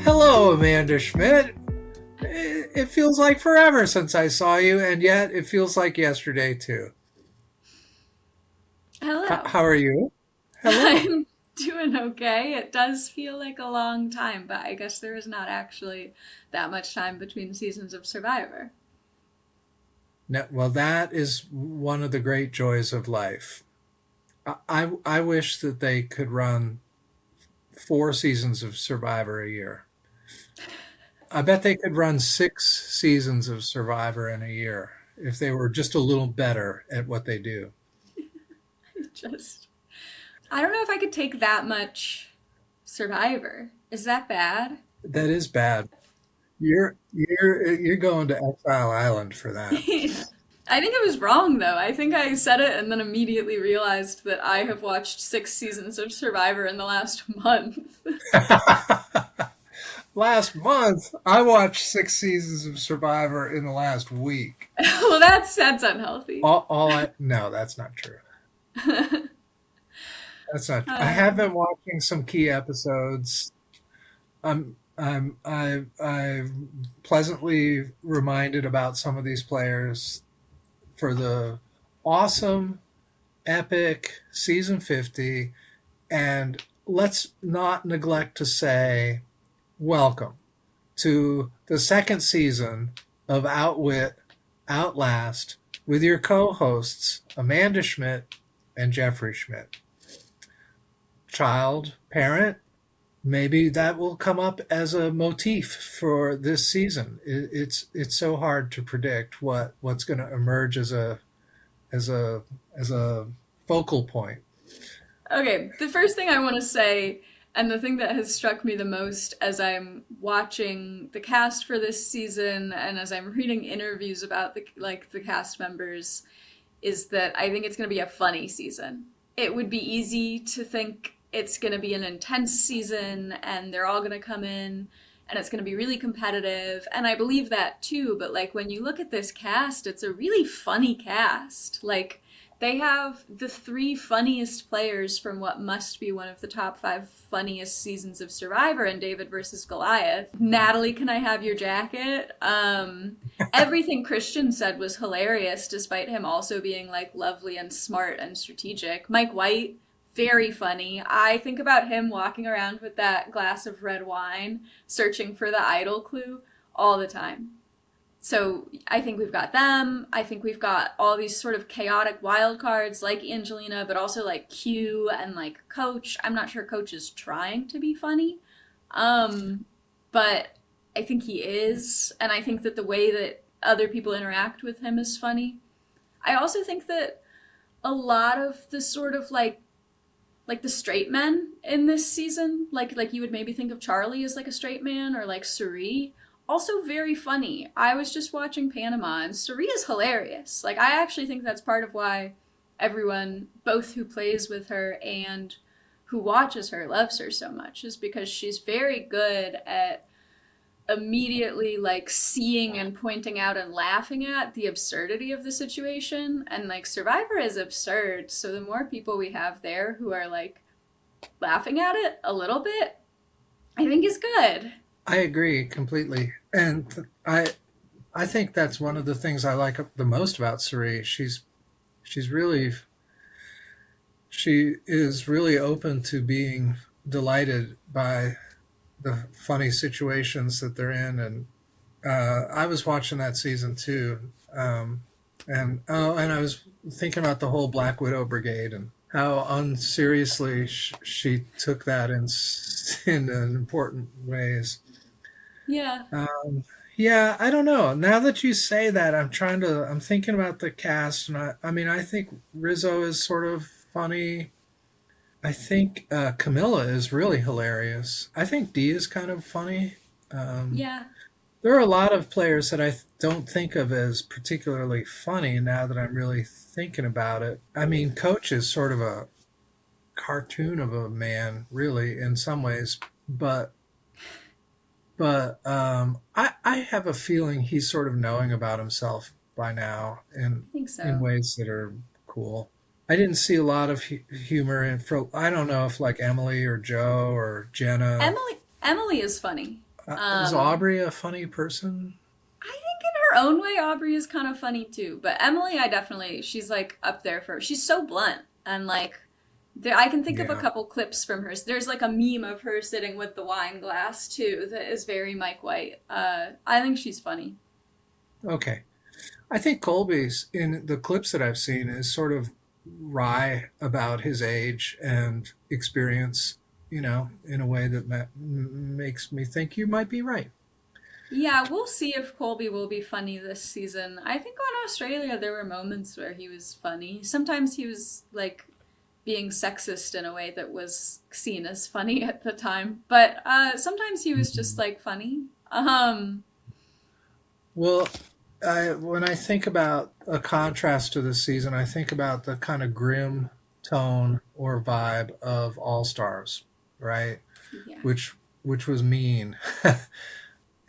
Hello, Amanda Schmidt. It feels like forever since I saw you, and yet it feels like yesterday, too. Hello. How are you? Hello. I'm doing okay. It does feel like a long time, but I guess there is not actually that much time between seasons of Survivor. No, well, that is one of the great joys of life. I wish that they could run 4 seasons of Survivor a year. I bet they could run 6 seasons of Survivor in a year if they were just a little better at what they do. Just, I don't know if I could take that much Survivor. Is that bad? That is bad. You're going to Exile Island for that. I think it was wrong though. I think I said it and then immediately realized that I have watched 6 seasons of Survivor in the last month. Last month, I watched 6 seasons of Survivor in the last week. Well, that's unhealthy. No, that's not true. That's not true. I have Um, been watching some key episodes. I'm pleasantly reminded about some of these players for the awesome, epic season 50. And let's not neglect to say welcome to the second season of Outwit Outlast with your co hosts, Amanda Schmidt and Jeffrey Schmidt. Child, parent, maybe that will come up as a motif for this season. It's so hard to predict what's going to emerge as a as a focal point. Okay, the first thing I want to say, and the thing that has struck me the most as I'm watching the cast for this season and as I'm reading interviews about the cast members, is that I think it's going to be a funny season. It would be easy to think it's going to be an intense season and they're all going to come in and it's going to be really competitive, and I believe that too, but like when you look at this cast, it's a really funny cast. Like they have the three funniest players from what must be one of the top five funniest seasons of Survivor in David versus Goliath. Natalie, can I have your jacket? Everything Christian said was hilarious, despite him also being like lovely and smart and strategic. Mike White, very funny. I think about him walking around with that glass of red wine, searching for the idol clue all the time. So I think we've got them. I think we've got all these sort of chaotic wild cards like Angelina, but also like Q and like Coach. I'm not sure Coach is trying to be funny, um, but I think he is, and I think that the way that other people interact with him is funny. I also think that a lot of the sort of like the straight men in this season, like you would maybe think of Charlie as like a straight man or like Suri, also very funny. I was just watching Panama and Suri is hilarious. Like I actually think that's part of why everyone, both who plays with her and who watches her, loves her so much, is because she's very good at immediately like seeing and pointing out and laughing at the absurdity of the situation, and like Survivor is absurd, so the more people we have there who are like laughing at it a little bit, I think is good. I agree completely, and I think that's one of the things I like the most about Suri. She's really she is really open to being delighted by the funny situations that they're in, and I was watching that season too, and I was thinking about the whole Black Widow Brigade and how unseriously she took that in important ways. Yeah. Yeah, I don't know. Now that you say that, I'm thinking about the cast, and I mean, I think Rizzo is sort of funny. I think Camilla is really hilarious. I think Dee is kind of funny. Um, Yeah. there are a lot of players that don't think of as particularly funny now that I'm really thinking about it. I mean, Coach is sort of a cartoon of a man, really, in some ways, but I have a feeling he's sort of knowing about himself by now I think in so. ways that are cool. I didn't see a lot of humor in. I don't know if like Emily or Joe or Jenna. Emily is funny. Is Um, Aubrey a funny person? I think in her own way, Aubrey is kind of funny too. But Emily, she's like up there for, she's so blunt. And like, I can think of a Yeah. couple clips from her. There's like a meme of her sitting with the wine glass too that is very Mike White. I think she's funny. Okay. I think Colby's in the clips that I've seen is sort of wry about his age and experience, in a way that makes me think you might be right. Yeah, we'll see if Colby will be funny this season. I think on Australia there were moments where he was funny. Sometimes he was like being sexist in a way that was seen as funny at the time, but sometimes he was just Mhm. like funny. Um, Well, when I think about a contrast to this season, I think about the kind of grim tone or vibe of All Stars, right? yeah. Which was mean.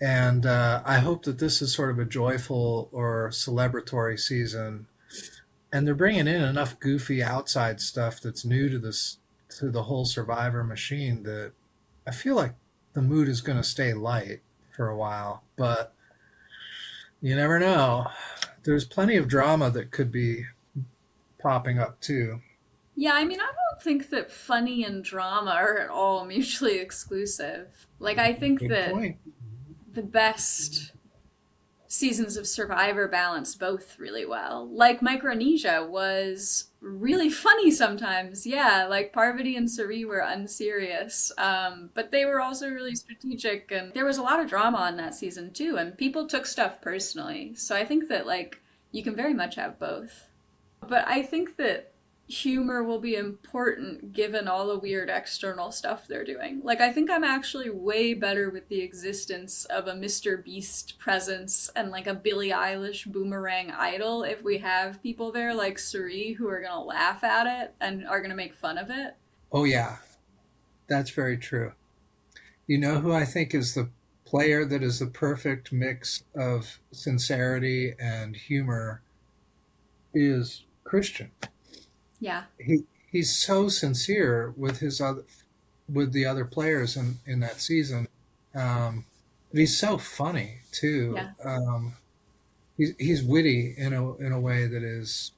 And I hope that this is sort of a joyful or celebratory season. And they're bringing in enough goofy outside stuff that's new to this, to the whole Survivor machine, that I feel like the mood is going to stay light for a while. But you never know. There's plenty of drama that could be popping up too. Yeah, I mean, I don't think that funny and drama are at all mutually exclusive. Like, I think Good that point. the best seasons of Survivor balance both really well. Like Micronesia was really funny sometimes. Yeah, like Parvati and Sari were unserious, but they were also really strategic, and there was a lot of drama on that season too. And people took stuff personally. So I think that like you can very much have both. But I think that humor will be important given all the weird external stuff they're doing. Like, I think I'm actually way better with the existence of a Mr. Beast presence and like a Billie Eilish boomerang idol if we have people there like Suri who are gonna laugh at it and are gonna make fun of it. Oh, yeah, that's very true. You know who I think is the player that is the perfect mix of sincerity and humor is Christian. Yeah. He's so sincere with with the other players in that season. But he's so funny too. Yeah. He's witty in a way that is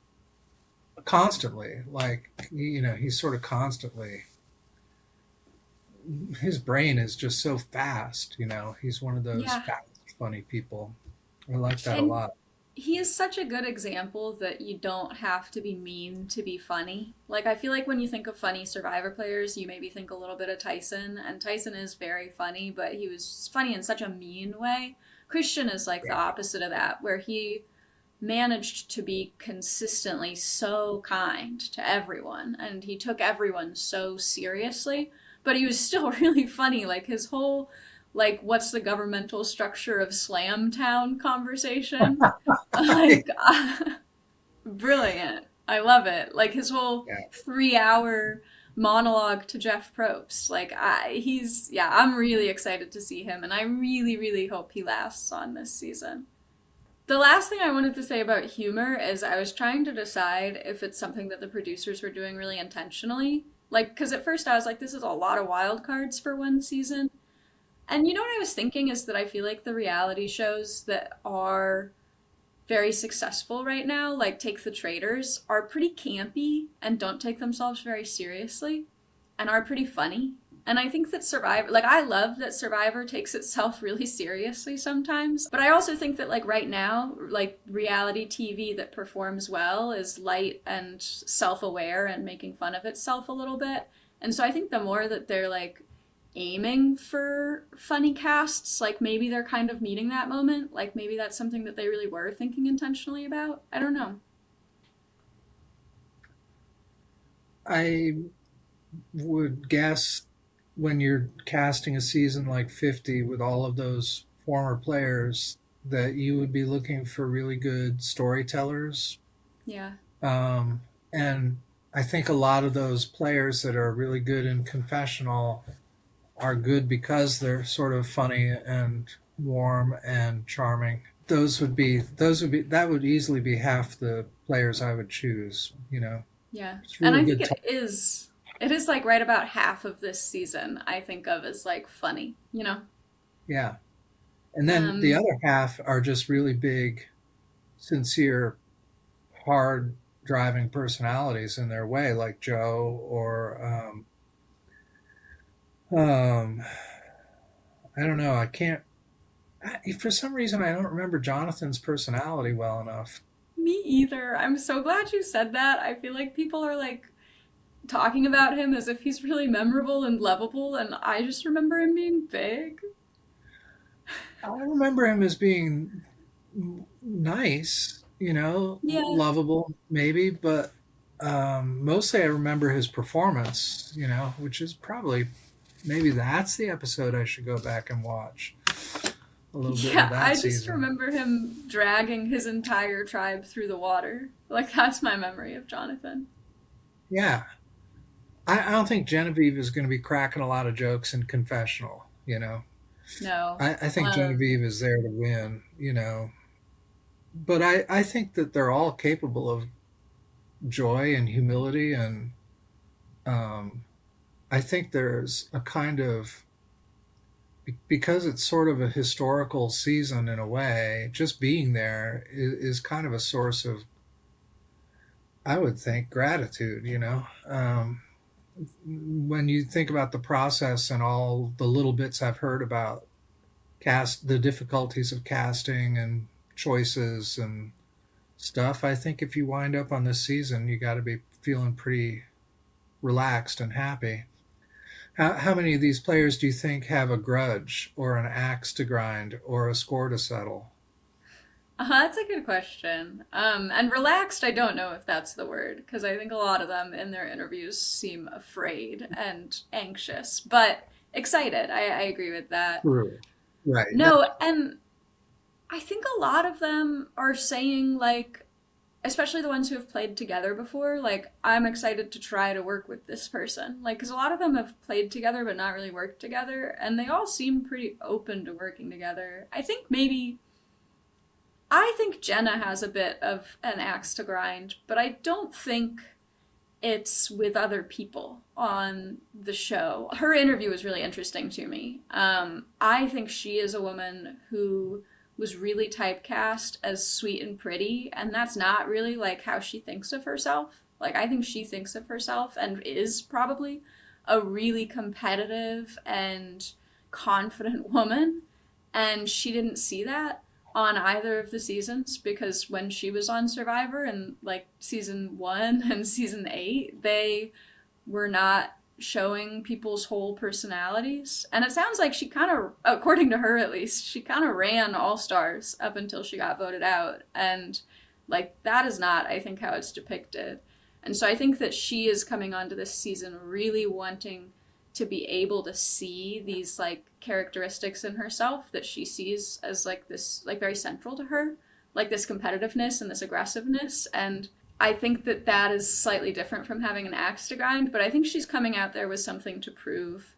constantly like, he's sort of constantly, his brain is just so fast. He's one of those Yeah. fast funny people. I like that a And lot. he is such a good example that you don't have to be mean to be funny. Like, I feel like when you think of funny Survivor players, you maybe think a little bit of Tyson, and Tyson is very funny, but he was funny in such a mean way. Christian is like the Yeah. opposite of that, where he managed to be consistently so kind to everyone, and he took everyone so seriously, but he was still really funny. Like, his whole like what's the governmental structure of Slam Town conversation. Like, brilliant. I love it. Like his whole Yeah. 3 hour monologue to Jeff Probst. Like, yeah, I'm really excited to see him, and I really, really hope he lasts on this season. The last thing I wanted to say about humor is I was trying to decide if it's something that the producers were doing really intentionally. Like, because at first I was like, this is a lot of wild cards for one season. And you know what I was thinking is that I feel like the reality shows that are very successful right now, like Take the Traders, are pretty campy and don't take themselves very seriously and are pretty funny. And I think that Survivor, like, I love that Survivor takes itself really seriously sometimes. But I also think that, like, right now, like, reality TV that performs well is light and self aware and making fun of itself a little bit. And so I think the more that they're, like, aiming for funny casts, like, maybe they're kind of meeting that moment. Like, maybe that's something that they really were thinking intentionally about. I don't know. I would guess when you're casting a season like 50 with all of those former players that you would be looking for really good storytellers. Yeah. And I think a lot of those players that are really good in confessional are good because they're sort of funny and warm and charming. That would easily be half the players I would choose. Yeah. It's And really I think good. it is like right about half of this season I think of as like funny, you know? Yeah. And then the Um, other half are just really big, sincere, hard driving personalities in their way, like Joe or um, I don't know. I can't. For some reason, I don't remember Jonathan's personality well enough. Me either. I'm so glad you said that. I feel like people are like talking about him as if he's really memorable and lovable, and I just remember him being big. I remember him as being nice, Yeah. lovable, maybe, but mostly I remember his performance, which is probably maybe that's the episode I should go back and watch a little bit of Yeah, that I just season. remember him dragging his entire tribe through the water. Like, that's my memory of Jonathan. Yeah, I don't think Genevieve is going to be cracking a lot of jokes in confessional. No. I think Um, Genevieve is there to win. But I think that they're all capable of joy and humility, and um, I think there's a kind of because it's sort of a historical season in a way. Just being there is kind of a source of, I would think, gratitude. When you think about the process and all the little bits I've heard about the difficulties of casting and choices and stuff, I think if you wind up on this season, you got to be feeling pretty relaxed and happy. How many of these players do you think have a grudge or an axe to grind or a score to settle? that's a good question. And relaxed, I don't know if that's the word, because I think a lot of them in their interviews seem afraid and anxious, but excited. I agree with that. True. Right. No, and I think a lot of them are saying, like, especially the ones who have played together before, like, I'm excited to try to work with this person. Like, because a lot of them have played together but not really worked together, and they all seem pretty open to working together. I think Jenna has a bit of an axe to grind, but I don't think it's with other people on the show. Her interview was really interesting to me. I think she is a woman who was really typecast as sweet and pretty, and that's not really like how she thinks of herself. Like, I think she thinks of herself and is probably a really competitive and confident woman, and she didn't see that on either of the seasons, because when she was on Survivor in like season 1 and season 8, they were not showing people's whole personalities. And it sounds like she kind of, according to her at least, she kind of ran All Stars up until she got voted out. And like, that is not, I think, how it's depicted. And so I think that she is coming onto this season really wanting to be able to see these like characteristics in herself that she sees as like this, like, very central to her, like this competitiveness and this aggressiveness. And I think that that is slightly different from having an axe to grind, but I think she's coming out there with something to prove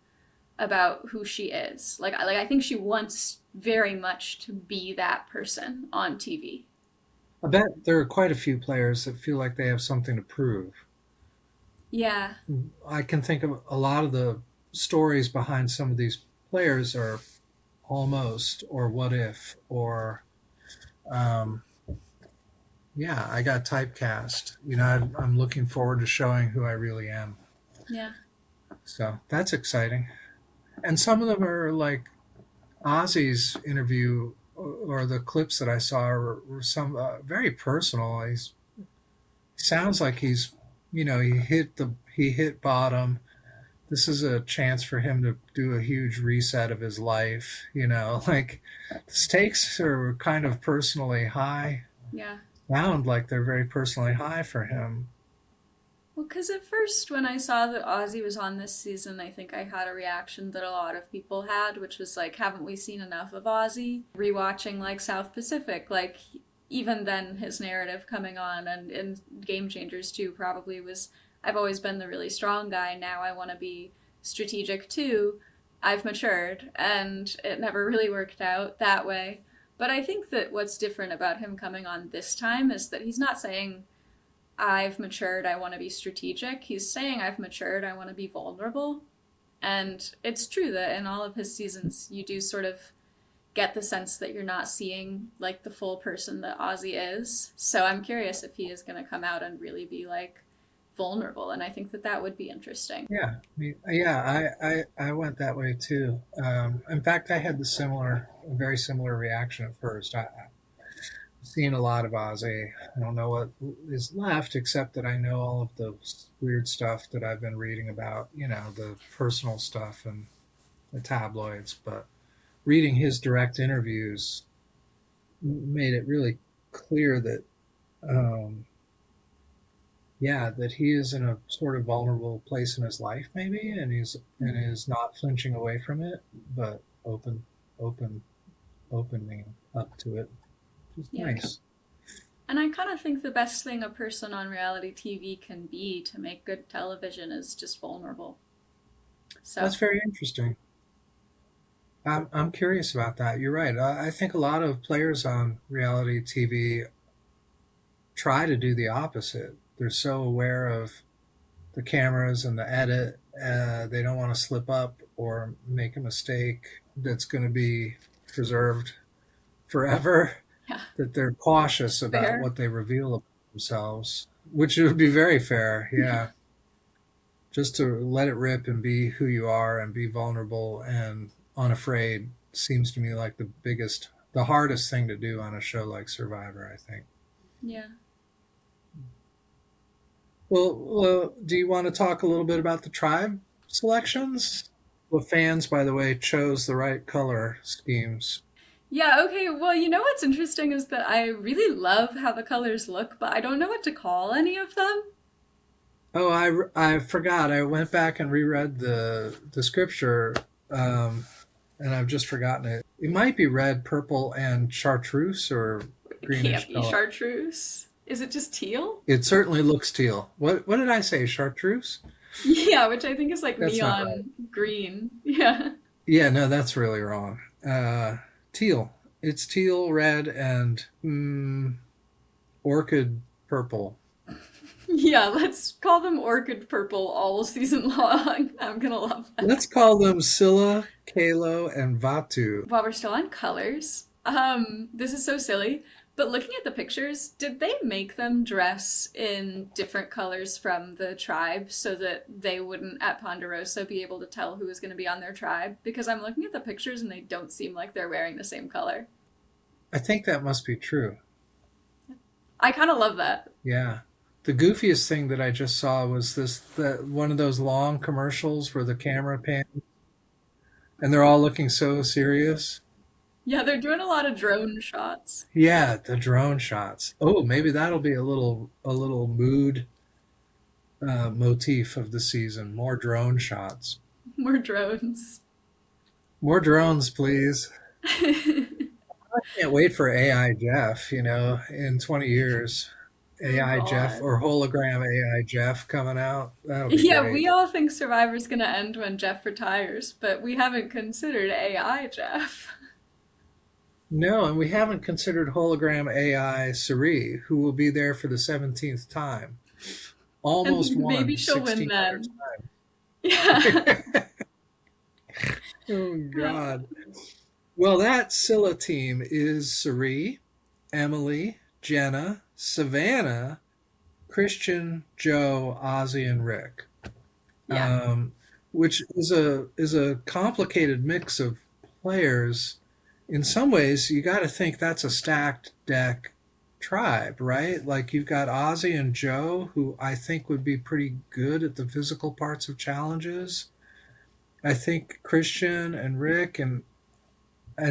about who she is. Like I think she wants very much to be that person on TV. I bet there are quite a few players that feel like they have something to prove. Yeah. I can think of a lot of the stories behind some of these players are almost or what if or um, yeah, I got typecast. I'm looking forward to showing who I really am. Yeah. So that's exciting. And some of them are like Ozzy's interview or the clips that I saw were some very personal. He sounds like he hit bottom. This is a chance for him to do a huge reset of his life. Like the stakes are kind of personally high. Yeah. Sound like they're very personally high for him. Well, because at first, when I saw that Ozzy was on this season, I think I had a reaction that a lot of people had, which was like, haven't we seen enough of Ozzy? Rewatching like South Pacific, like, even then his narrative coming on, and in Game Changers too, probably was, I've always been the really strong guy, now I want to be strategic too. I've matured, and it never really worked out that way. But I think that what's different about him coming on this time is that he's not saying, I've matured, I want to be strategic. He's saying, I've matured, I want to be vulnerable. And it's true that in all of his seasons, you do sort of get the sense that you're not seeing like the full person that Ozzy is. So I'm curious if he is going to come out and really be like vulnerable, and I think that that would be interesting. Yeah, yeah, I went that way too. In fact, I had a very similar reaction at first. I've seen a lot of Ozzy. I don't know what is left, except that I know all of the weird stuff that I've been reading about, the personal stuff and the tabloids. But reading his direct interviews made it really clear that, um, yeah, that he is in a sort of vulnerable place in his life, maybe, and is not flinching away from it, but open, opening up to it. Which is Yeah. nice. And I kind of think the best thing a person on reality TV can be to make good television is just vulnerable. That's So, very interesting. I'm curious about that. You're right. I think a lot of players on reality TV try to do the opposite. They're so aware of the cameras and the edit. They don't want to slip up or make a mistake that's going to be preserved forever. yeah, That they're cautious about fair. what they reveal about themselves, which would be very fair. Yeah, just to let it rip and be who you are and be vulnerable and unafraid seems to me like the hardest thing to do on a show like Survivor, I think. Yeah. Well, do you want to talk a little bit about the tribe selections? The fans, by the way, chose the right color schemes. Yeah, okay. Well, you know what's interesting is that I really love how the colors look, but I don't know what to call any of them. Oh, I forgot. I went back and reread the scripture, um, and I've just forgotten it. It might be red, purple, and chartreuse or It can't greenish be color. chartreuse. Is it just teal? It certainly looks teal. What did I say? Chartreuse? Yeah, which I think is like That's not right. neon green. Yeah. Yeah, no, that's really wrong. Teal. It's teal, red, and orchid purple. Yeah, let's call them orchid purple all season long. I'm gonna love that. Let's call them Scylla, Kalo, and Vatu. While we're still on colors, this is so silly, but looking at the pictures, did they make them dress in different colors from the tribe so that they wouldn't at Ponderosa be able to tell who was going to be on their tribe? Because I'm looking at the pictures and they don't seem like they're wearing the same color. I think that must be true. I kind of love that. Yeah. The goofiest thing that I just saw was that one of those long commercials where the camera pan and they're all looking so serious. Yeah, they're doing a lot of drone shots. Yeah, the drone shots. Oh, maybe that'll be a little mood motif of the season. More drone shots. More drones. More drones, please. I can't wait for AI Jeff, in 20 years. Oh AI Jeff god. or hologram AI Jeff coming out. That'll be Yeah, great. we all think Survivor's gonna end when Jeff retires, but we haven't considered AI Jeff. No, and we haven't considered hologram AI Suri, who will be there for the 17th time. Almost And maybe won she'll win 16 other then. Yeah. times. Oh, God. Well, that Scylla team is Suri, Emily, Jenna, Savannah, Christian, Joe, Ozzy, and Rick. Yeah. Which is a complicated mix of players. In some ways, you got to think that's a stacked deck tribe, right? Like you've got Ozzy and Joe, who I think would be pretty good at the physical parts of challenges. I think Christian and Rick and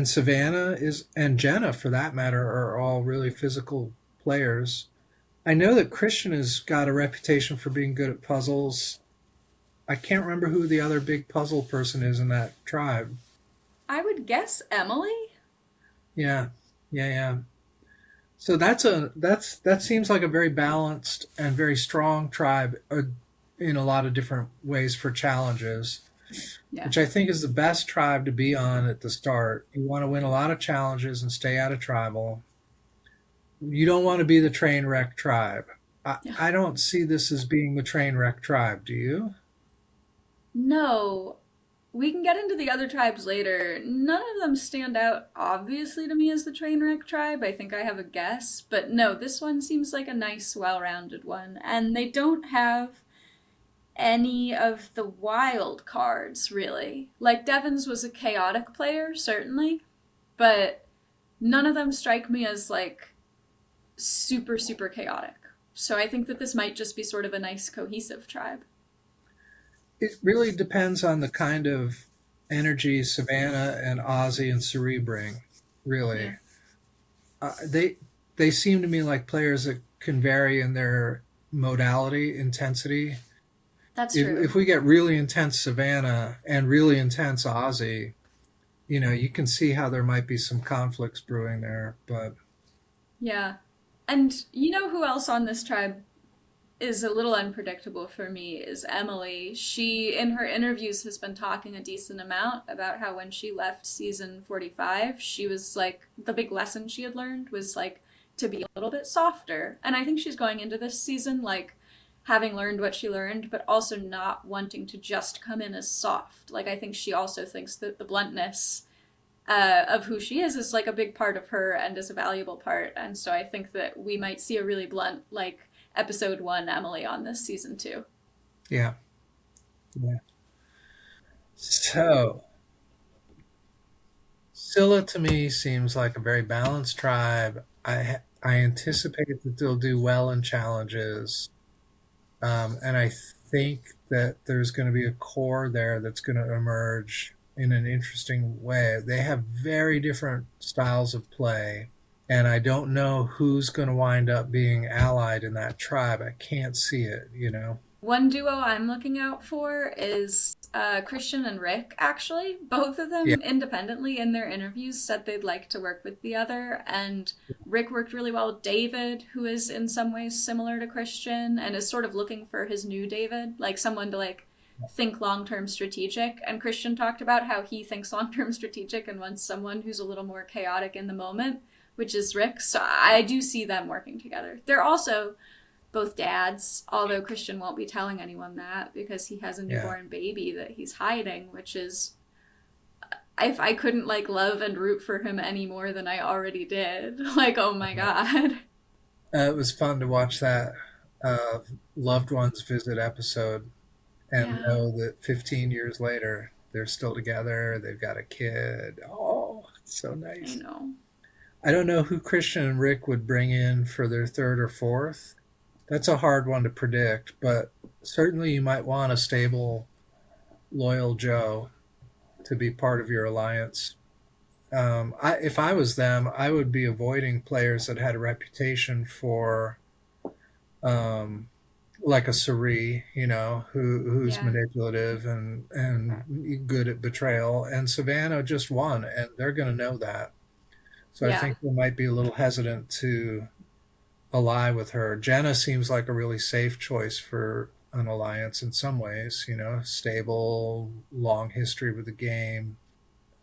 Savannah is and Jenna, for that matter, are all really physical players. I know that Christian has got a reputation for being good at puzzles. I can't remember who the other big puzzle person is in that tribe. I would guess Emily? Yeah, yeah. So that seems like a very balanced and very strong tribe in a lot of different ways for challenges, Yeah. which I think is the best tribe to be on at the start. You want to win a lot of challenges and stay out of tribal. You don't want to be the train wreck tribe. I, Yeah. I don't see this as being the train wreck tribe. Do you? No. we can get into the other tribes later. None of them stand out obviously to me as the Trainwreck tribe. I think I have a guess, but no, this one seems like a nice, well-rounded one. And they don't have any of the wild cards, really. Like, Devon's was a chaotic player, certainly, but none of them strike me as, like, super, super chaotic. So I think that this might just be sort of a nice, cohesive tribe. It really depends on the kind of energy Savannah and Ozzy and Cerie bring. Yeah, Really, they seem to me like players that can vary in their modality intensity. that's If true. we get really intense Savannah and really intense Ozzy, you can see how there might be some conflicts brewing there. But Yeah. And you know who else on this tribe is a little unpredictable for me is Emily. She, in her interviews, has been talking a decent amount about how when she left season 45, she was like, the big lesson she had learned was like to be a little bit softer. And I think she's going into this season like having learned what she learned, but also not wanting to just come in as soft. Like, I think she also thinks that the bluntness of who she is like a big part of her and is a valuable part. And so I think that we might see a really blunt, like, episode one Emily on this season too. yeah, yeah. So Scylla to me seems like a very balanced tribe. I anticipate that they'll do well in challenges, and I think that there's going to be a core there that's going to emerge in an interesting way. They have very different styles of play, and I don't know who's going to wind up being allied in that tribe. I can't see it. One duo I'm looking out for is Christian and Rick, actually. Both of Yeah, them independently in their interviews said they'd like to work with the other. And Rick worked really well with David, who is in some ways similar to Christian and is sort of looking for his new David, like someone to like think long-term strategic. And Christian talked about how he thinks long-term strategic and wants someone who's a little more chaotic in the moment, which is Rick. So I do see them working together. They're also both dads, although Christian won't be telling anyone that because he has a yeah. newborn baby that he's hiding, which is, if I couldn't like love and root for him any more than I already did. Like, oh my god. It was fun to watch that uh, loved ones visit episode and Yeah, know that 15 years later they're still together. They've got a kid. Oh, it's so I nice. know. I don't know who Christian and Rick would bring in for their third or fourth. That's a hard one to predict, but certainly you might want a stable, loyal Joe to be part of your alliance. If I was them, I would be avoiding players that had a reputation for, um, like a Cerie, who's Yeah, manipulative and good at betrayal. And Savannah just won, and they're going to know that. So I yeah, think they might be a little hesitant to ally with her. Jenna seems like a really safe choice for an alliance in some ways, stable, long history with the game.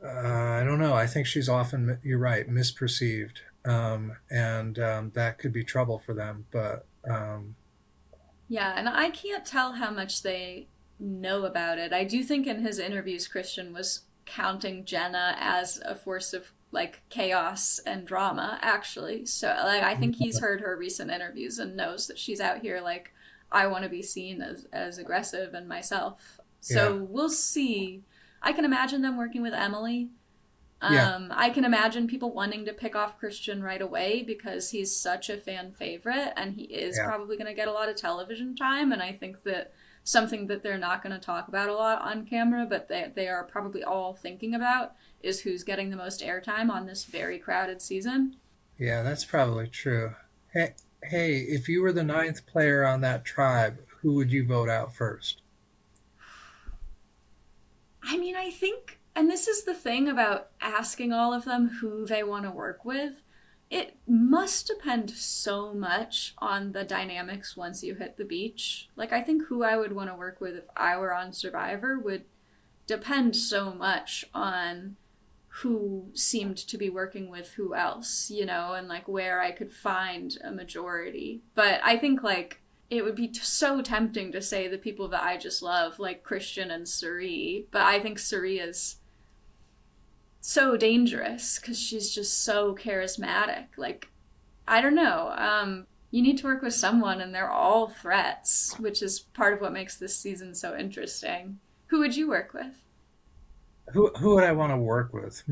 I don't know. I think she's often, you're right, misperceived. And that could be trouble for them. But yeah. And I can't tell how much they know about it. I do think in his interviews, Christian was counting Jenna as a force of like chaos and drama, actually. So, like, I think he's heard her recent interviews and knows that she's out here like, I want to be seen as aggressive and myself. yeah, So we'll see. I can imagine them working with Emily. yeah, I can imagine people wanting to pick off Christian right away because he's such a fan favorite and he is yeah, probably going to get a lot of television time. And I think that something that they're not going to talk about a lot on camera, but they are probably all thinking about is who's getting the most airtime on this very crowded season. yeah, that's probably true. Hey, if you were the ninth player on that tribe, who would you vote out first? I mean, I think, and this is the thing about asking all of them who they want to work with, it must depend so much on the dynamics once you hit the beach. Like, I think who I would want to work with if I were on Survivor would depend so much on who seemed to be working with who else, and like where I could find a majority. But I think, like, it would be so tempting to say the people that I just love, like Christian and Suri, but I think Suri is so dangerous because she's just so charismatic. Like, I don't know. You need to work with someone, and they're all threats, which is part of what makes this season so interesting. Who would you work with? Who would I want to work with?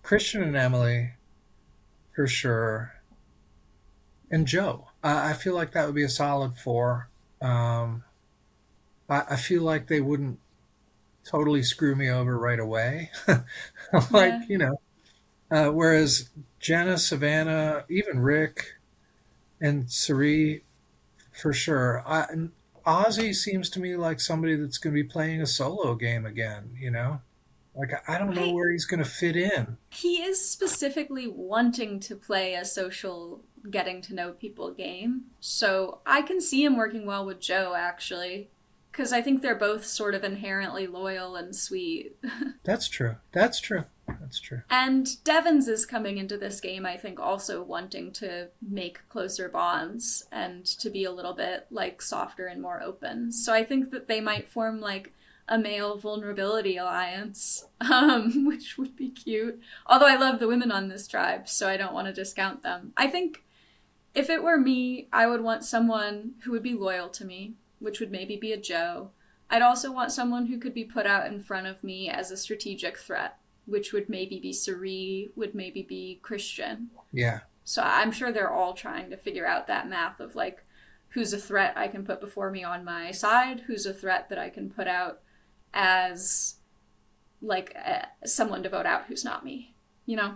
Christian and Emily for sure, and Joe. I feel like that would be a solid four. Um, I feel like they wouldn't totally screw me over right away, like Yeah. whereas Jenna, Savannah, even Rick and Sari for sure. Ozzy seems to me like somebody that's going to be playing a solo game again. Like I don't know I where he's going to fit in. He is specifically wanting to play a social getting to know people game. So I can see him working well with Joe actually, cuz I think they're both sort of inherently loyal and sweet. That's true. That's true. That's true. And Devons is coming into this game, I think, also wanting to make closer bonds and to be a little bit like softer and more open. So I think that they might form like a male vulnerability alliance, which would be cute. Although I love the women on this tribe, so I don't want to discount them. I think if it were me, I would want someone who would be loyal to me, which would maybe be a Joe. I'd also want someone who could be put out in front of me as a strategic threat, which would maybe be Sari, would maybe be Christian. Yeah. So I'm sure they're all trying to figure out that math of like who's a threat I can put before me on my side, who's a threat that I can put out as like someone to vote out who's not me, you know?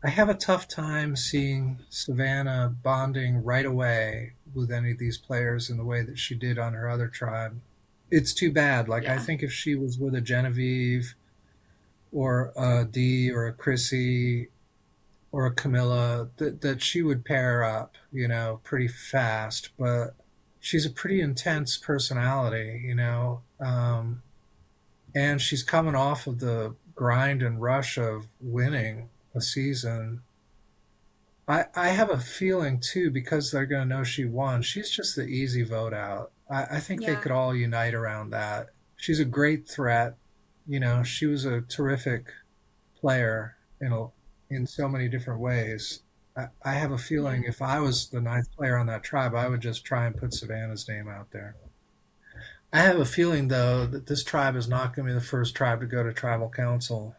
I have a tough time seeing Savannah bonding right away with any of these players in the way that she did on her other tribe. It's too bad. Like I Yeah. think if she was with a Genevieve or a Dee or a Chrissy or a Camilla, that she would pair up, pretty fast. But she's a pretty intense personality, and she's coming off of the grind and rush of winning a season. I have a feeling too, because they're going to know she won. She's just the easy vote out. I think they Yeah. could all unite around that. She's a great threat. She was a terrific player in so many different ways. I have a Yeah. feeling if I was the ninth player on that tribe, I would just try and put Savannah's name out there. I have a feeling though that this tribe is not going to be the first tribe to go to tribal council.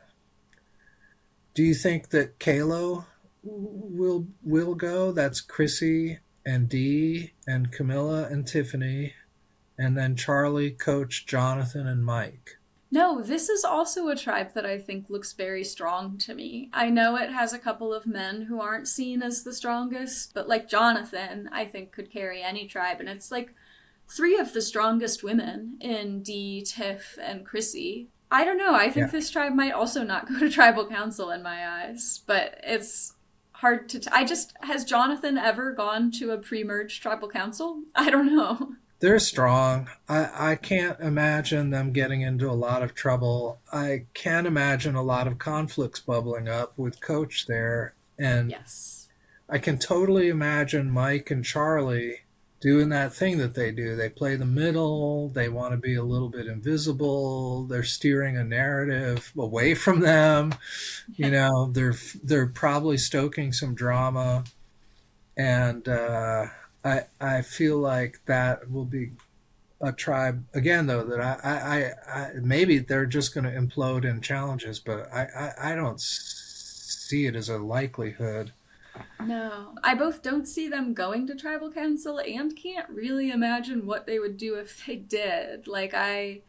Do you think that Kalo will go? That's Chrissy and Dee and Camilla and Tiffany, and then Charlie, Coach, Jonathan, and Mike. No, this is also a tribe that I think looks very strong to me. I know it has a couple of men who aren't seen as the strongest, but like Jonathan, I think could carry any tribe. And it's like three of the strongest women in Dee, Tiff, and Chrissy. I don't know. I think Yeah. this tribe might also not go to tribal council in my eyes, but it's hard to. I just. Has Jonathan ever gone to a pre merge tribal council? I don't know. They're strong. I can't imagine them getting into a lot of trouble. I can imagine a lot of conflicts bubbling up with Coach there. And Yes. I can totally imagine Mike and Charlie doing that thing that they do. They play the middle, they want to be a little bit invisible, they're steering a narrative away from them. They're probably stoking some drama. And I feel like that will be a tribe again, though, that I maybe they're just going to implode in challenges, but I don't see it as a likelihood. No, I both don't see them going to tribal council and can't really imagine what they would do if they did. Like, I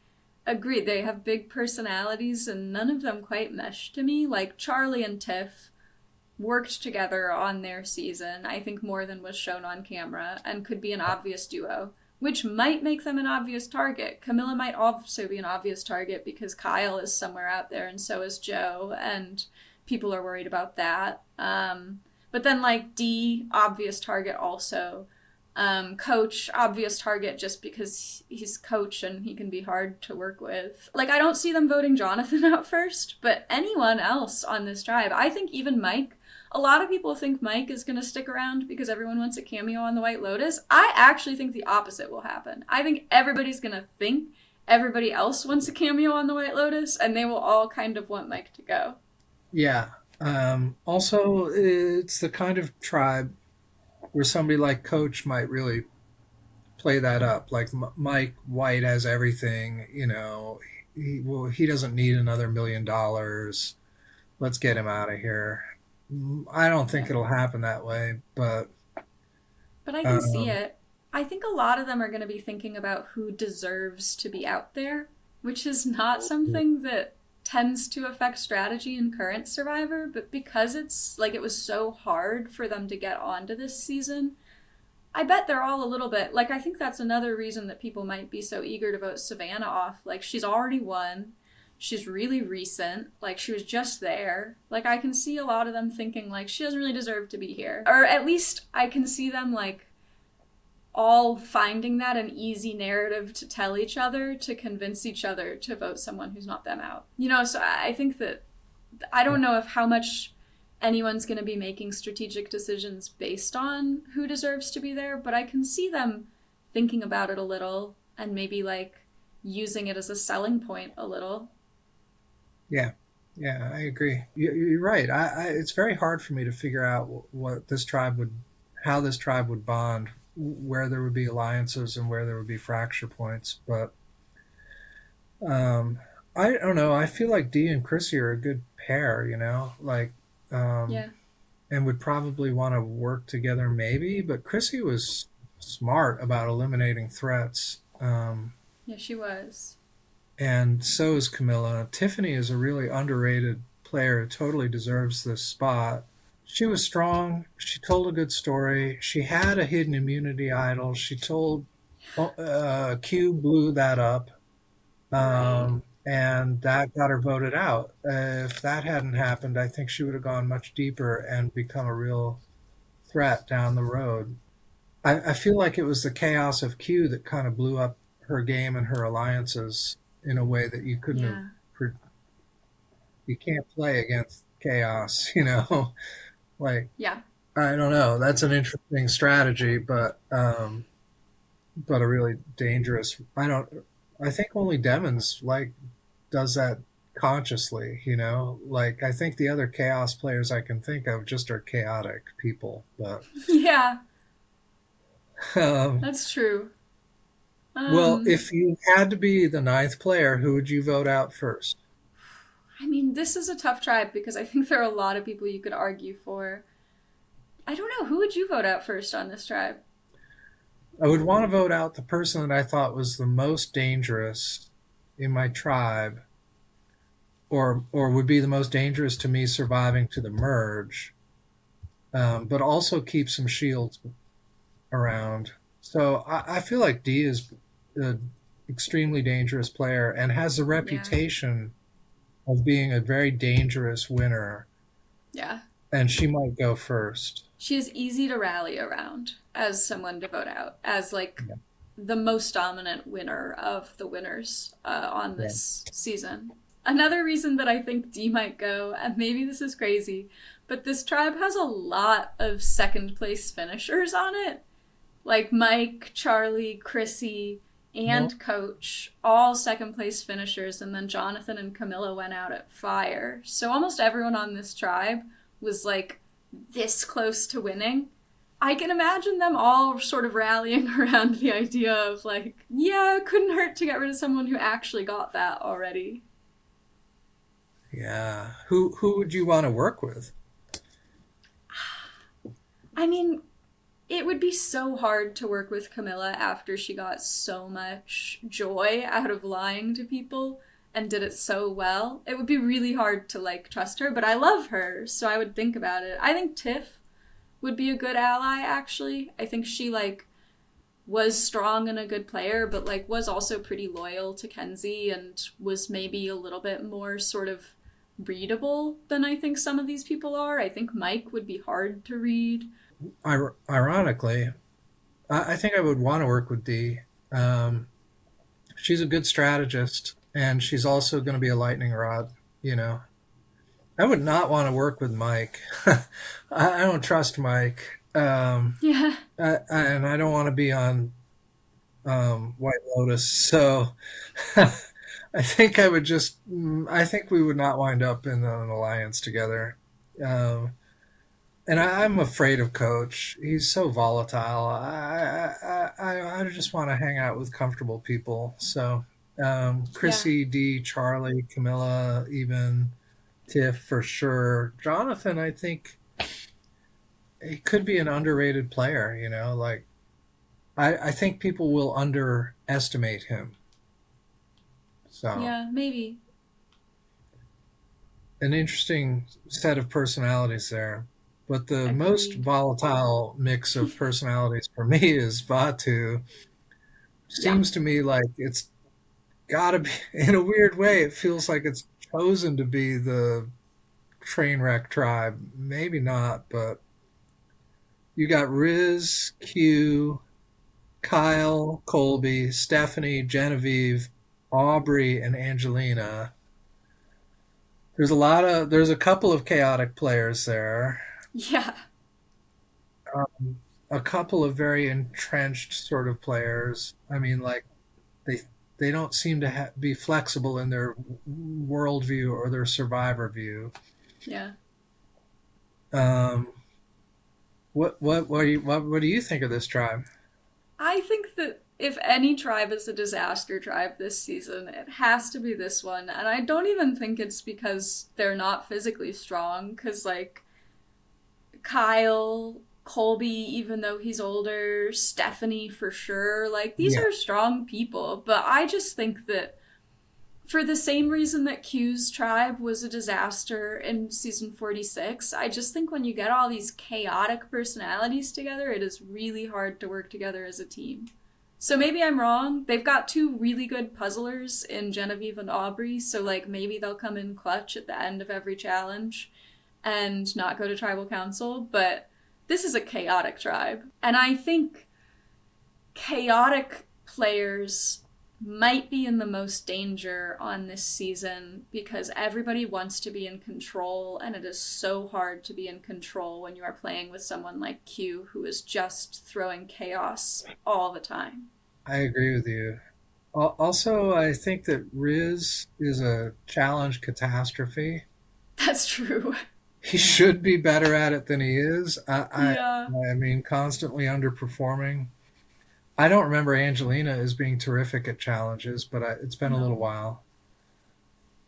agree, they have big personalities and none of them quite mesh to me. Like, Charlie and Tiff worked together on their season, I think more than was shown on camera, and could be an obvious duo, which might make them an obvious target. Camilla might also be an obvious target because Kyle is somewhere out there and so is Joe, and people are worried about that. But then, like, D, obvious target also. Coach, obvious target just because he's coach and he can be hard to work with. Like, I don't see them voting Jonathan out first, but anyone else on this tribe. I think even Mike A lot of people think Mike is going to stick around because everyone wants a cameo on the White Lotus. I actually think the opposite will happen. I think everybody's going to think everybody else wants a cameo on the White Lotus, and they will all kind of want Mike to go. Yeah. Also, it's the kind of tribe where somebody like Coach might really play that up. Like Mike White has everything, he doesn't need another $1 million. Let's get him out of here. I don't think Yeah. it'll happen that way, but But I can see um, it. I think a lot of them are going to be thinking about who deserves to be out there, which is not something that tends to affect strategy in current Survivor, but because it's like it was so hard for them to get onto this season, I bet they're all a little bit like I think that's another reason that people might be so eager to vote Savannah off. Like she's already won. She's really recent. Like she was just there. Like I can see a lot of them thinking like she doesn't really deserve to be here. Or at least I can see them like all finding that an easy narrative to tell each other to convince each other to vote someone who's not them out. So I think that I don't know if how much anyone's going to be making strategic decisions based on who deserves to be there, but I can see them thinking about it a little and maybe like using it as a selling point a little. yeah, yeah, I agree. You're right. It's very hard for me to figure out how this tribe would bond, where there would be alliances and where there would be fracture points. But um, I don't know. I feel like Dee and Chrissy are a good pair, like, um, Yeah. and would probably want to work together maybe. But Chrissy was smart about eliminating threats. Yeah, she was. And so is Camilla. Tiffany is a really underrated player who totally deserves this spot. She was strong. She told a good story. She had a hidden immunity idol. Q blew that up, Right. and that got her voted out. If that hadn't happened, I think she would have gone much deeper and become a real threat down the road. I feel like it was the chaos of Q that kind of blew up her game and her alliances in a way that you couldn't have. Yeah. You can't play against chaos, like Yeah. I don't know. That's an interesting strategy, but a really dangerous. I don't. I think only Demons like does that consciously. Like I think the other chaos players I can think of just are chaotic people. But Yeah, um, that's true. well, Um if you had to be the ninth player, who would you vote out first? I mean, this is a tough tribe because I think there are a lot of people you could argue for. I don't know, who would you vote out first on this tribe? I would want to vote out the person that I thought was the most dangerous in my tribe, or would be the most dangerous to me surviving to the merge, but also keep some shields around. So I feel like Dee is an extremely dangerous player and has a Yeah. reputation of being a very dangerous winner, Yeah. and she might go first. She is easy to rally around as someone to vote out, as like Yeah, the most dominant winner of the winners on yeah. this season. Another reason that I think D might go, and maybe this is crazy, but this tribe has a lot of second place finishers on it. Like Mike, Charlie, Chrissy, Well, and Coach, all second place finishers, and then Jonathan and Camilla went out at fire. So almost everyone on this tribe was like this close to winning. I can imagine them all sort of rallying around the idea of like, yeah, it couldn't hurt to get rid of someone who actually got that already. yeah. Who would you want to work with? I mean, it would be so hard to work with Camilla after she got so much joy out of lying to people and did it so well. It would be really hard to like trust her, but I love her, so I would think about it. I think Tiff would be a good ally actually. I think she like was strong and a good player, but like was also pretty loyal to Kenzie and was maybe a little bit more sort of readable than I think some of these people are. I think Mike would be hard to read. Ironically, I think I would want to work with Dee. Um, she's a good strategist, and she's also going to be a lightning rod. You know, I would not want to work with Mike. I don't trust Mike. Yeah. And I don't want to be on White Lotus. So I think I would just, I think we would not wind up in an alliance together. Um, and I'm afraid of Coach. He's so volatile. I just want to hang out with comfortable people. So Yeah. Chrissy, D, Charlie, Camilla, even Tiff for sure. Jonathan, I think he could be an underrated player. Like I think people will underestimate him. So Yeah, maybe. an interesting set of personalities there. But the most Agreed. volatile mix of personalities for me is Batu. Yeah. Seems to me like it's got to be, in a weird way, it feels like it's chosen to be the train wreck tribe. Maybe not, but you got Riz, Q, Kyle, Colby, Stephanie, Genevieve, Aubrey, and Angelina. There's a couple of chaotic players there. Yeah. A couple of very entrenched sort of players. I mean, like they they don't seem to be flexible in their worldview or their survivor view. Yeah. Um, what do you think of this tribe? I think that if any tribe is a disaster tribe this season, it has to be this one. And I don't even think it's because they're not physically strong, because, like, Kyle, Colby, even though he's older, Stephanie for sure, like, these Yeah, are strong people. But I just think that for the same reason that Q's tribe was a disaster in season 46, I just think when you get all these chaotic personalities together, it is really hard to work together as a team. So maybe I'm wrong. They've got two really good puzzlers in Genevieve and Aubrey, so like maybe they'll come in clutch at the end of every challenge and not go to tribal council, but this is a chaotic tribe. And I think chaotic players might be in the most danger on this season because everybody wants to be in control, and it is so hard to be in control when you are playing with someone like Q who is just throwing chaos all the time. I agree with you. Also, I think that Riz is a challenge catastrophe. That's true. He should be better at it than he is. Yeah. I mean, constantly underperforming. I don't remember Angelina as being terrific at challenges, but it's been a little No. while.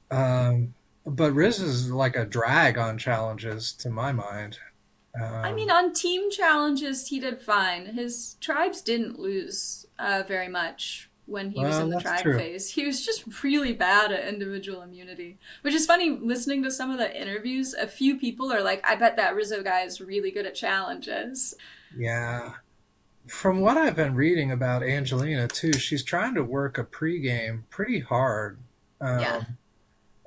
Um, but Riz is like a drag on challenges to my mind. I mean, Um, on team challenges, he did fine. His tribes didn't lose very much when he was well, in the that's tribe true. phase. He was just really bad at individual immunity, which is funny. Listening to some of the interviews, a few people are like, I bet that Rizzo guy is really good at challenges. Yeah. From what I've been reading about Angelina too, she's trying to work a pregame pretty hard. Yeah. Um,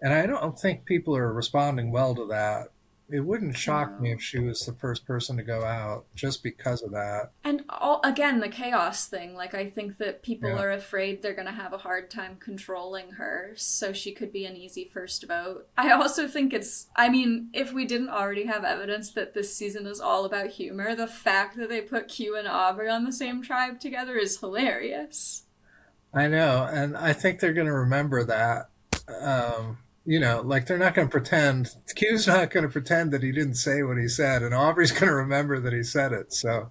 and I don't think people are responding well to that. It wouldn't shock me if No. she was the first person to go out just because of that. And again, the chaos thing. Like, I think that people Yeah. are afraid they're going to have a hard time controlling her, so she could be an easy first vote. I also think I mean, if we didn't already have evidence that this season is all about humor, the fact that they put Q and Aubrey on the same tribe together is hilarious. I know, and I think they're going to remember that. Like they're not going to pretend. Q's not going to pretend that he didn't say what he said, and Aubrey's going to remember that he said it. So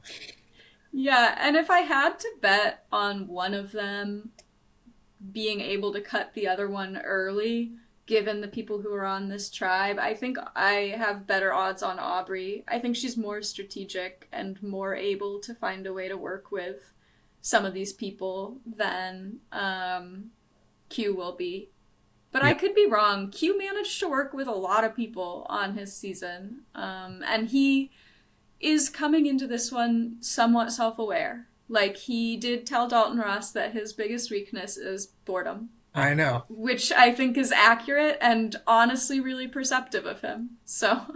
Yeah, and if I had to bet on one of them being able to cut the other one early, given the people who are on this tribe, I think I have better odds on Aubrey. I think she's more strategic and more able to find a way to work with some of these people than Q will be. But I yeah, could be wrong. Q managed to work with a lot of people on his season, and he is coming into this one somewhat self aware. Like, he did tell Dalton Ross that his biggest weakness is boredom, I know. which I think is accurate and honestly really perceptive of him. So,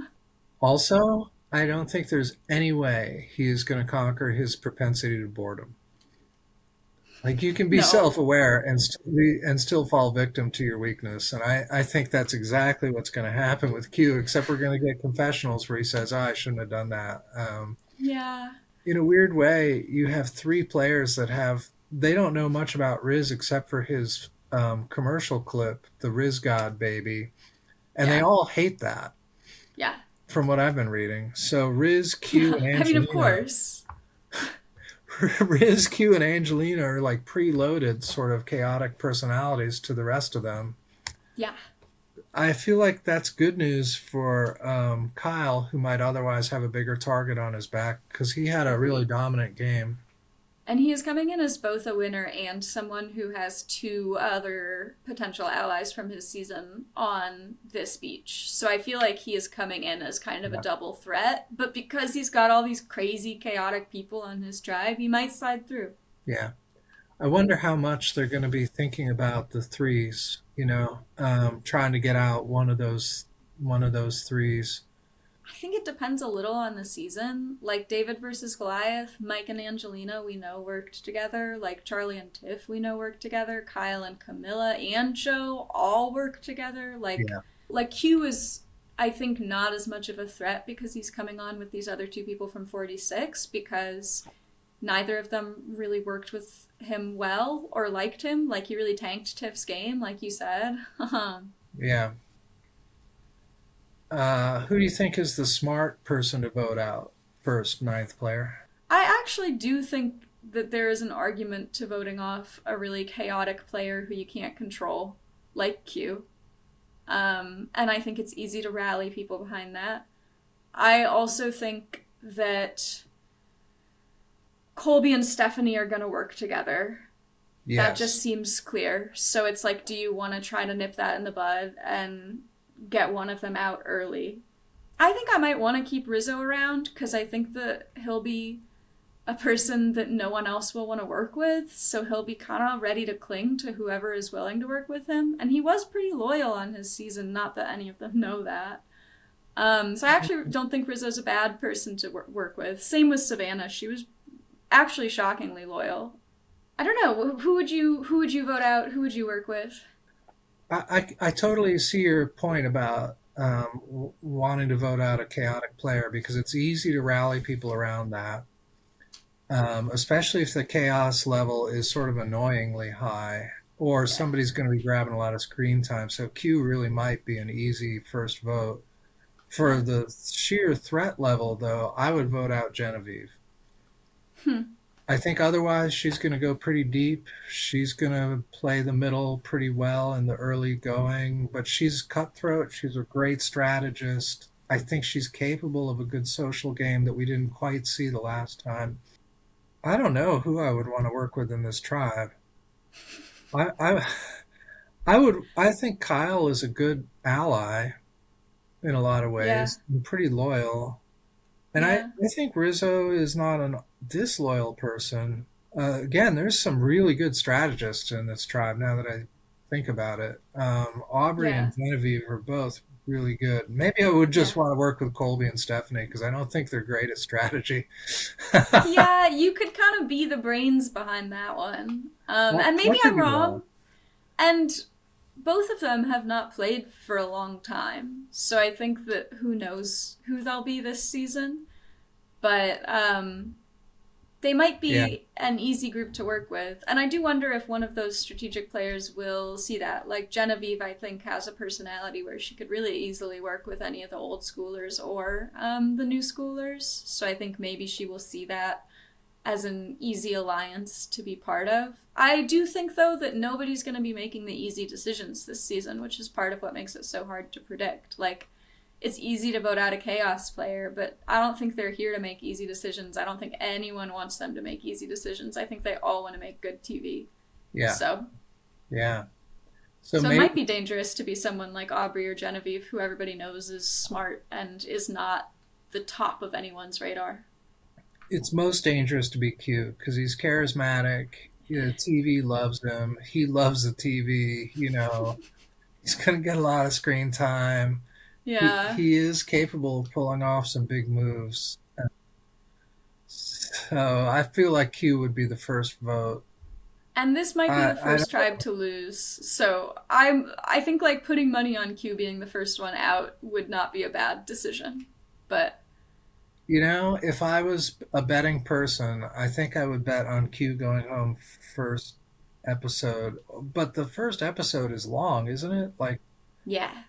Also, I don't think there's any way he is going to conquer his propensity to boredom. Like you can be No. self-aware and still fall victim to your weakness. And I think that's exactly what's going to happen with Q, except we're going to get confessionals where he says, oh, I shouldn't have done that. Yeah. In a weird way, you have three players that they don't know much about Riz except for his commercial clip, the Riz God baby. And they Yeah. all hate that Yeah. from what I've been reading. So Riz, Q, Yeah. and I mean, of Angelina, course. Riz, Q, and Angelina are like preloaded sort of chaotic personalities to the rest of them. Yeah. I feel like that's good news for Kyle, who might otherwise have a bigger target on his back because he had a really Agreed. dominant game. And he is coming in as both a winner and someone who has two other potential allies from his season on this beach. So I feel like he is coming in as kind of a Yeah. double threat, but because he's got all these crazy, chaotic people on his tribe, he might slide through. Yeah. I wonder how much they're going to be thinking about the threes, trying to get out one of those threes. I think it depends a little on the season. Like David versus Goliath, Mike and Angelina, we know worked together. Like Charlie and Tiff, we know worked together. Kyle and Camilla and Joe all work together. Like Yeah. like Q is, I think, not as much of a threat because he's coming on with these other two people from 46 because neither of them really worked with him well or liked him. Like he really tanked Tiff's game, like you said. Yeah. Who do you think is the smart person to vote out first, ninth player? I actually do think that there is an argument to voting off a really chaotic player who you can't control, like Q. And I think it's easy to rally people behind that. I also think that Colby and Stephanie are going to work together. That just Yes. seems clear. So it's like, do you want to try to nip that in the bud and get one of them out early? I think I might want to keep Rizzo around because I think that he'll be a person that no one else will want to work with, so he'll be kind of ready to cling to whoever is willing to work with him. And he was pretty loyal on his season, not that any of them know that. So I actually don't think Rizzo's a bad person to work with. Same with Savannah; she was actually shockingly loyal. I don't know who would you vote out? Who would you work with? I totally see your point about wanting to vote out a chaotic player because it's easy to rally people around that, especially if the chaos level is sort of annoyingly high or Yeah, somebody's going to be grabbing a lot of screen time. So Q really might be an easy first vote. For yeah. the sheer threat level, though, I would vote out Genevieve. Hmm. I think otherwise she's going to go pretty deep. She's going to play the middle pretty well in the early going, but she's cutthroat. She's a great strategist. I think she's capable of a good social game that we didn't quite see the last time. I don't know who I would want to work with in this tribe. I I think Kyle is a good ally in a lot of Yeah, ways and pretty loyal. And yeah, I think Rizzo is not a disloyal person. Again, there's some really good strategists in this tribe now that I think about it. Aubrey yeah, and Genevieve are both really good. Maybe I would yeah. just want to work with Colby and Stephanie because I don't think they're great at strategy. Yeah, you could kind of be the brains behind that one. And maybe That could I'm be well. wrong. And both of them have not played for a long time. So I think that who knows who they'll be this season. But they might Yeah, be an easy group to work with. And I do wonder if one of those strategic players will see that. Like Genevieve, I think, has a personality where she could really easily work with any of the old schoolers or the new schoolers. So I think maybe she will see that as an easy alliance to be part of. I do think, though, that nobody's going to be making the easy decisions this season, which is part of what makes it so hard to predict. Like, it's easy to vote out a chaos player, but I don't think they're here to make easy decisions. I don't think anyone wants them to make easy decisions. I think they all want to make good TV. yeah, So, yeah. So so it maybe might be dangerous to be someone like Aubrey or Genevieve, who everybody knows is smart and is not the top of anyone's radar. it's most dangerous to be cute because he's charismatic. TV loves him. He loves the TV. He's going to get a lot of screen time. Yeah. He is capable of pulling off some big moves. So I feel like Q would be the first vote. And this might be the I first don't tribe know. to lose. So I think like putting money on Q being the first one out would not be a bad decision. But If I was a betting person, I think I would bet on Q going home first episode. But the first episode is long, isn't it? Like yeah.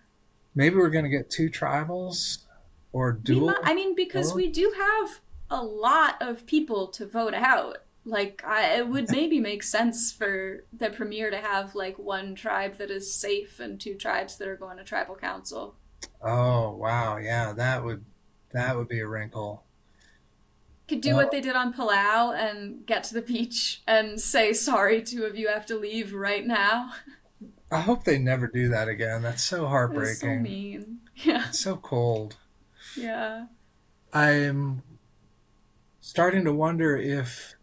maybe we're going to get two tribals or We might, dual. I mean, because Both? we do have a lot of people to vote out. It would maybe make sense for the premiere to have like one tribe that is safe and two tribes that are going to tribal council. Oh wow, yeah, that would be a wrinkle. Could do what Oh, they did on Palau and get to the beach and say, sorry, two of you have to leave right now. I hope they never do that again. That's so That is so heartbreaking. mean. Yeah. It's so cold. Yeah. I'm starting to wonder if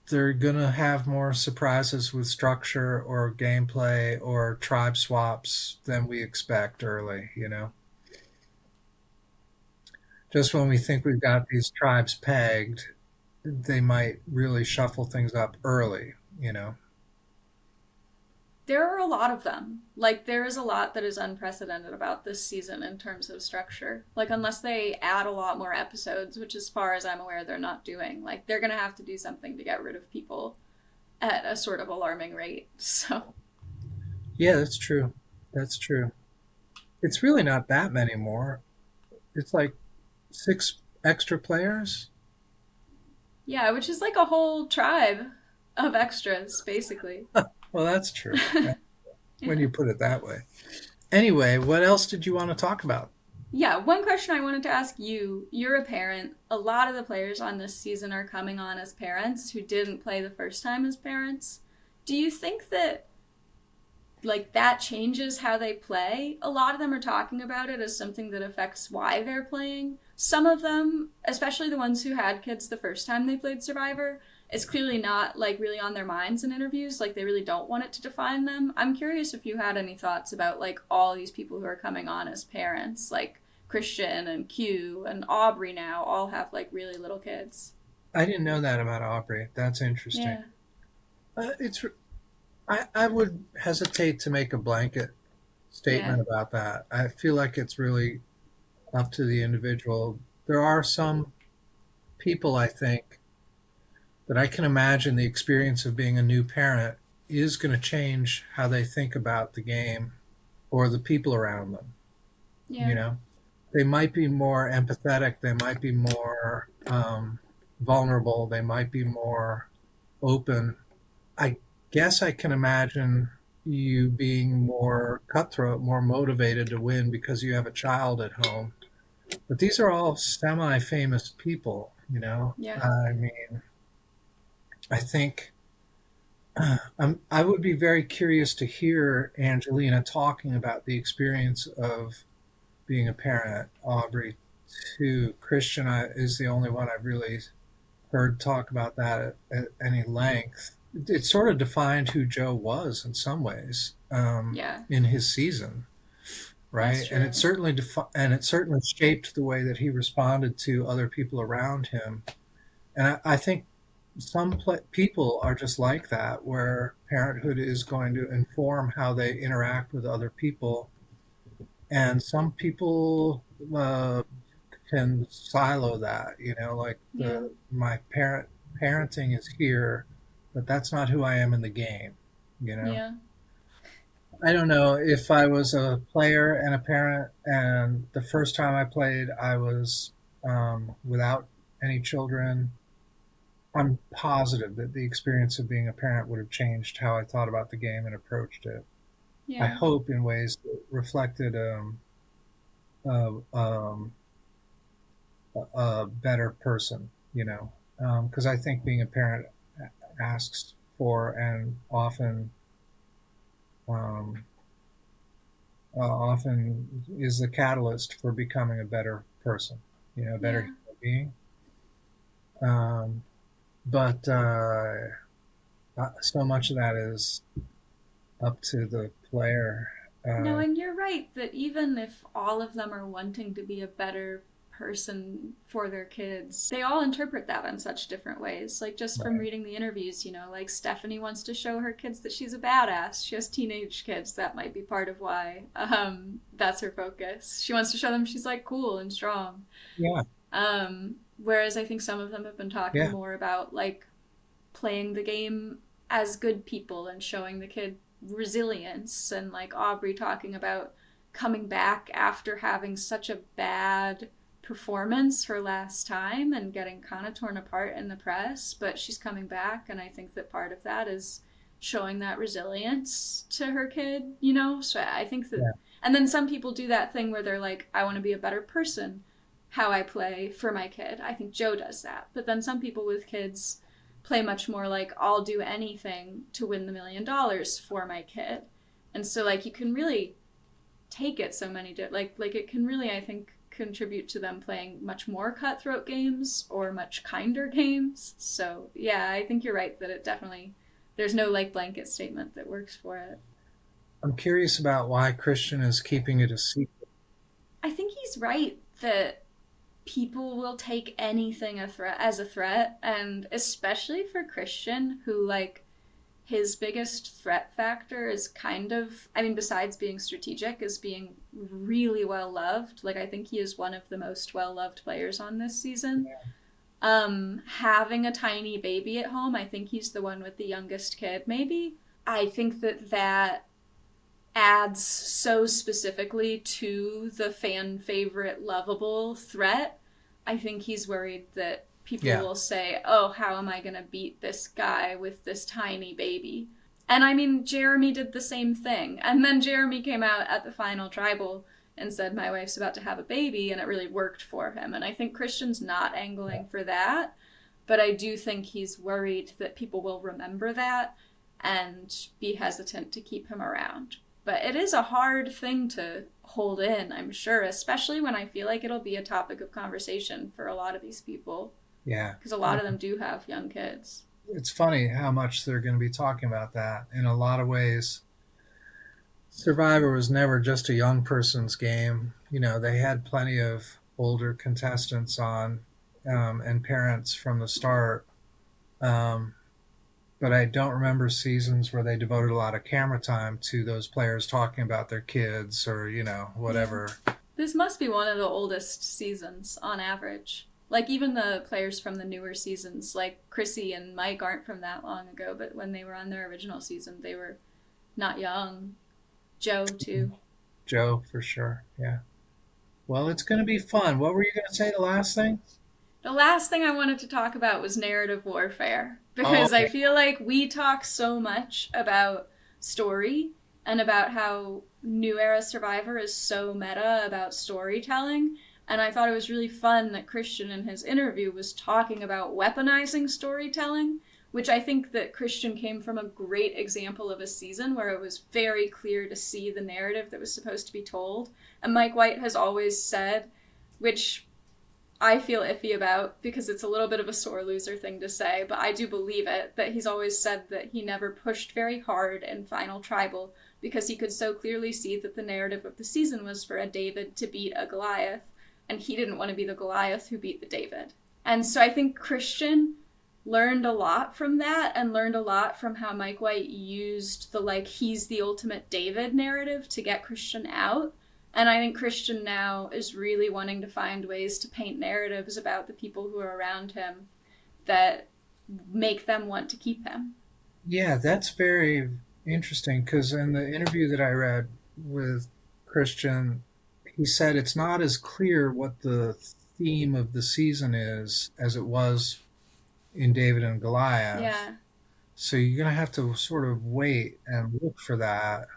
they're gonna have more surprises with structure or gameplay or tribe swaps than we expect early. Just when we think we've got these tribes pegged, they might really shuffle things up early. There are a lot of them. Like, there is a lot that is unprecedented about this season in terms of structure. Like, unless they add a lot more episodes, which, as far as I'm aware, they're not doing, like, they're gonna have to do something to get rid of people at a sort of alarming rate. So, Yeah, that's true. That's true. It's really not that many more. It's like six extra players. yeah, which is like a whole tribe of extras, basically. Well, that's true. When Yeah. you put it that way. Anyway, what else did you want to talk about? Yeah, one question I wanted to ask you. You're a parent. A lot of the players on this season are coming on as parents who didn't play the first time as parents. Do you think that like that changes how they play? A lot of them are talking about it as something that affects why they're playing. Some of them, especially the ones who had kids the first time they played Survivor, it's clearly not like really on their minds in interviews. Like they really don't want it to define them. I'm curious if you had any thoughts about like all these people who are coming on as parents, like Christian and Q and Aubrey now all have like really little kids. I didn't know that about Aubrey. That's interesting. Yeah. It's I would hesitate to make a blanket Yeah. statement about that. I feel like it's really up to the individual. There are some people, I think, that I can imagine the experience of being a new parent is going to change how they think about the game or the people around them. You Yeah. know, they might be more empathetic, they might be more vulnerable, they might be more open. I guess I can imagine you being more cutthroat, more motivated to win because you have a child at home. But these are all semi famous people. Yeah. I mean, I think I would be very curious to hear Angelina talking about the experience of being a parent. Aubrey, too. Christian is the only one I've really heard talk about that at any length. It sort of defined who Joe was in some ways Yeah. in his season, That's right? And it true. certainly and it certainly shaped the way that he responded to other people around him. And I think some people are just like that, where parenthood is going to inform how they interact with other people, and some people can silo that. Like Yeah. my parenting is here, but that's not who I am in the game. You know, Yeah. I don't know if I was a player and a parent, and the first time I played, I was without any children. I'm positive that the experience of being a parent would have changed how I thought about the game and approached it. I Yeah. hope in ways that reflected a, a better person. Because I think being a parent asks for and um, often is the catalyst for becoming a better person, a better Yeah. human being. Um, but so much of that is up to the player. No, Uh, and you're right that even if all of them are wanting to be a better person for their kids. They all interpret that in such different ways. Like just from Right. reading the interviews, you know, like Stephanie wants to show her kids that she's a badass. She has teenage kids. That might be part of why that's her focus. She wants to show them she's like cool and strong. Yeah. Whereas I think some of them have been talking Yeah. more about like playing the game as good people and showing the kid resilience, and like Aubrey talking about coming back after having such a bad performance her last time and getting kind of torn apart in the press, but she's coming back, and I think that part of that is showing that resilience to her kid, you know? So I think that, Yeah. and then some people do that thing where they're like, I want to be a better person how I play for my kid. I think Joe does that. But then some people with kids play much more like, I'll do anything to win the $1,000,000 for my kid. And so like you can really take it so many like it can really, I think, contribute to them playing much more cutthroat games or much kinder games. So yeah, I think you're right that it definitely, there's no like blanket statement that works for it. I'm curious about why Christian is keeping it a secret. I think he's right that people will take anything as a threat, and especially for Christian, who like his biggest threat factor is kind of, I mean, besides being strategic, is being really well loved. Like I think he is one of the most well loved players on this season. Having a tiny baby at home, I think he's the one with the youngest kid, maybe. I think that that adds so specifically to the fan favorite lovable threat. I think he's worried that people Yeah. will say, oh, how am I going to beat this guy with this tiny baby? And I mean, Jeremy did the same thing. And then Jeremy came out at the final tribal and said, my wife's about to have a baby, and it really worked for him. And I think Christian's not angling for that, but I do think he's worried that people will remember that and be hesitant to keep him around. But it is a hard thing to hold in, I'm sure, especially when I feel like it'll be a topic of conversation for a lot of these people, Yeah. because a lot of them do have young kids. It's funny how much they're going to be talking about that. In a lot of ways, Survivor was never just a young person's game. You know, they had plenty of older contestants on, and parents from the start. Um, but I don't remember seasons where they devoted a lot of camera time to those players talking about their kids or, you know, whatever. This must be one of the oldest seasons on average. Like even the players from the newer seasons, like Chrissy and Mike aren't from that long ago, but when they were on their original season, they were not young. Joe too. Joe, for sure. Yeah. Well, it's going to be fun. What were you going to say, the last thing? The last thing I wanted to talk about was narrative warfare, Oh, because I okay. feel like we talk so much about story and about how New Era Survivor is so meta about storytelling. And I thought it was really fun that Christian in his interview was talking about weaponizing storytelling, which I think that Christian came from a great example of a season where it was very clear to see the narrative that was supposed to be told. And Mike White has always said, which I feel iffy about because it's a little bit of a sore loser thing to say, but I do believe it, that he's always said that he never pushed very hard in Final Tribal because he could so clearly see that the narrative of the season was for a David to beat a Goliath, and he didn't want to be the Goliath who beat the David. And so I think Christian learned a lot from that, and learned a lot from how Mike White used the like he's the ultimate David narrative to get Christian out. And I think Christian now is really wanting to find ways to paint narratives about the people who are around him that make them want to keep him. Yeah, that's very interesting because in the interview that I read with Christian, he said it's not as clear what the theme of the season is as it was in David and Goliath. Yeah. So you're going to have to sort of wait and look for that.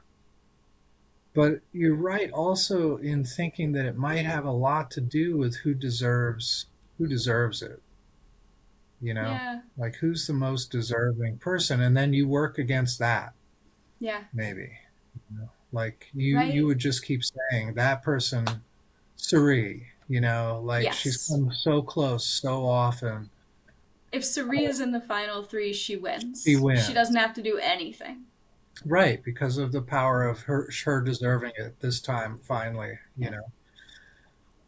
But you're right also in thinking that it might have a lot to do with who deserves it, you know? Yeah. Like who's the most deserving person, and then you work against that, Yeah. maybe. You know? Like you Right? would just keep saying that person, Suri, you know, like she's Yes. come so close so often. If Sari is in the final three, she She wins. She wins. doesn't have to do anything. Right, because of the power of her deserving it this time finally, you know.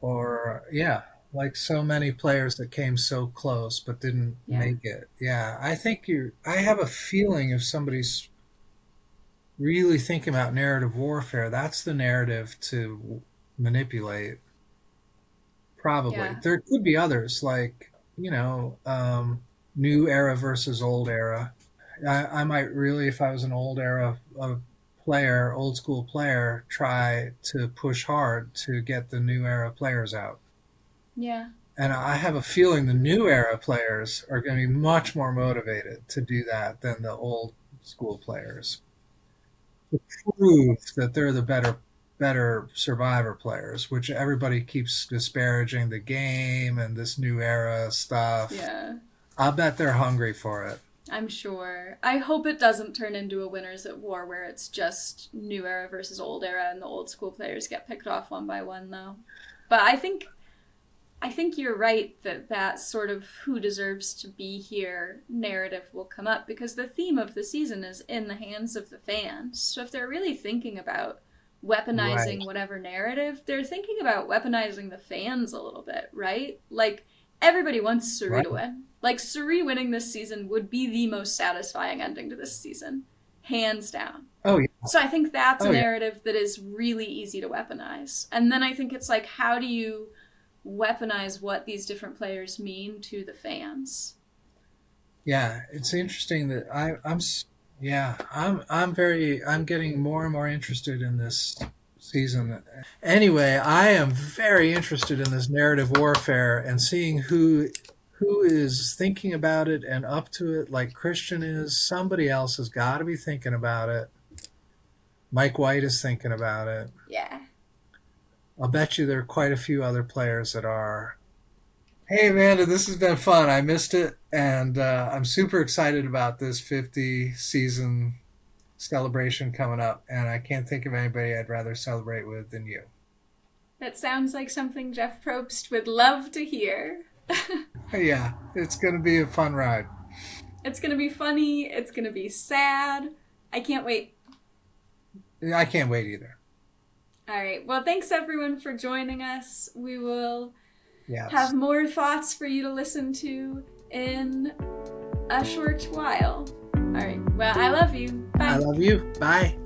Or yeah. like so many players that came so close but didn't Yeah. make it. Yeah, I think you. I have a feeling if somebody's really thinking about narrative warfare, that's the narrative to manipulate. Probably Yeah. there could be others like new era versus old era. I might really, if I was an old era player, old school player, try to push hard to get the new era players out. Yeah. And I have a feeling the new era players are going to be much more motivated to do that than the old school players to prove that they're the better survivor players, which everybody keeps disparaging the game and this new era stuff. Yeah. I'll bet they're hungry for it. I'm sure. I hope it doesn't turn into a winners at war where it's just new era versus old era and the old school players get picked off one by one though. But I think you're right that that sort of who deserves to be here narrative will come up because the theme of the season is in the hands of the fans. So if they're really thinking about Right, weaponizing whatever narrative, they're thinking about weaponizing the fans a little bit, right? Like everybody wants Suri right. to win. Like Suri winning this season would be the most satisfying ending to this season, hands down. Oh yeah, So I think that's a oh yeah, narrative that is really easy to weaponize. And then I think it's like, how do you weaponize what these different players mean to the fans? yeah. It's interesting that yeah, I'm getting more and more interested in this season. Anyway, I am very interested in this narrative warfare and seeing who is thinking about it and up to it like Christian is. Somebody else has got to be thinking about it. Mike White is thinking about it. Yeah. I'll bet you there are quite a few other players that are. Hey, Amanda, this has been fun. I missed it, and I'm super excited about this 50 season celebration coming up, and I can't think of anybody I'd rather celebrate with than you. That sounds like something Geoff Probst would love to hear. Yeah, it's going to be a fun ride. It's going to be funny. It's going to be sad. I can't wait. I can't wait either. All right. Well, thanks everyone for joining us. We will have Yes. more thoughts for you to listen to in a short while. All right. Well, I love you. I Bye. love you. Bye.